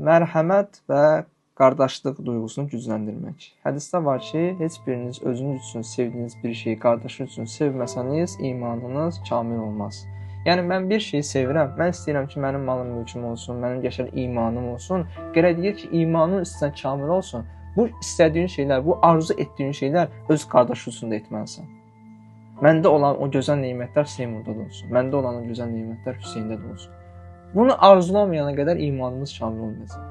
mərhəmət və qardaşlıq duyğusunu gücləndirmək. Hədisdə var ki, heç biriniz özünüz üçün sevdiyiniz bir şeyi qardaşınız üçün sevməsəniz, imanınız kamil olmaz. Yəni, mən bir şeyi sevirəm, mən istəyirəm ki, mənim malım mülküm olsun, mənim qəşəng imanım olsun. Qərə deyir ki, imanın üstündən kamil olsun. Bu istədiyin şeylər, bu arzu etdiyin şeylər öz qardaşı üçün də etməlisən. Məndə olan o gözəl nemətlər Seymurda da olsun. Məndə olan o gözəl nemətlər Hüseyndə də olsun. Bunu arzulamayana qədər imanımız kamil olmayacaq.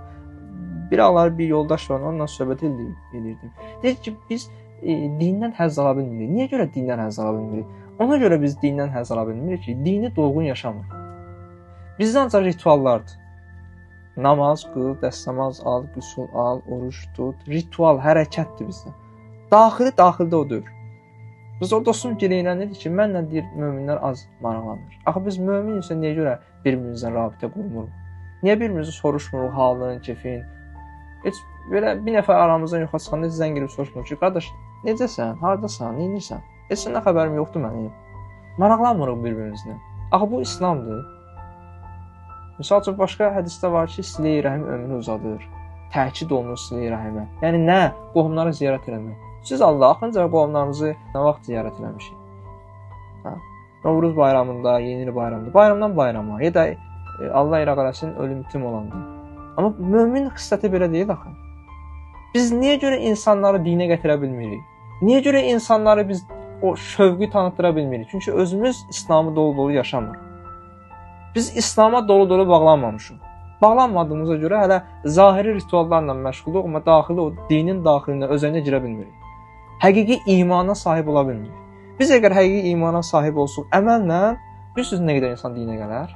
Bir ağlar bir yoldaş var, onunla söhbət edirdim. Deyir ki, biz dindən həzz ala bilmirik. Niyə görə dindən həzz ala bilmirik? Ona görə biz dindən həzz ala bilmirik ki, dini dolğun yaşamır. Bizdə ancaq rituallardır. Namaz qıl, dəstəmaz al, qüsul al, oruç tut. Ritual, hərəkətdir bizdə. Daxildə o deyir. Biz o dostum gileylənir ki, mənlə deyir, möminlər az maraqlanır. Axı biz mömin isə niyə görə bir-birimizlə rabitə qurmuruq? Niyə bir-birimizi soruşmuruq, halın, kefin? Heç belə bir nəfər aramızdan yoxa çıxanda zəng edib soruşmuruq ki, qardaş, necəsən, hardasan, neynirsən? Heç nə xəbərim yoxdur mənim. Maraqlanmırıq bir-birimizlə. Axı bu İslamdır. Misal üçün, başqa hədisdə var ki, silə-i rəhim ömrünü uzadır. Təkid olunur silə-i rəhimə. Yəni nə? Qohumları ziyarət eləmək. Siz Allah, axınca qohumlarınızı nə vaxt ziyarət eləmişik? Novruz bayramında, yeni il bayramında, bayramdan bayrama, ya da Allah iraq eləsin, ölüm itim olanda. Amma mömin xisləti belə deyil axı. Biz niyə görə insanları dinə gətirə bilmirik? Niyə görə insanları biz o şövqü tanıtıra bilmirik? Çünki özümüz İslamı dolu-dolu yaşamırıq. Biz İslama dolu-dolu bağlanmamışıq. Bağlanmadığımıza görə hələ zahiri rituallarla məşğuluq, amma daxili o dinin daxilinə, özəyinə girə bilmirik. Həqiqi imana sahib ola bilmirik. Biz əgər həqiqi imana sahib olsuq əməllə, bilirsiniz nə qədər insan dinə gələr?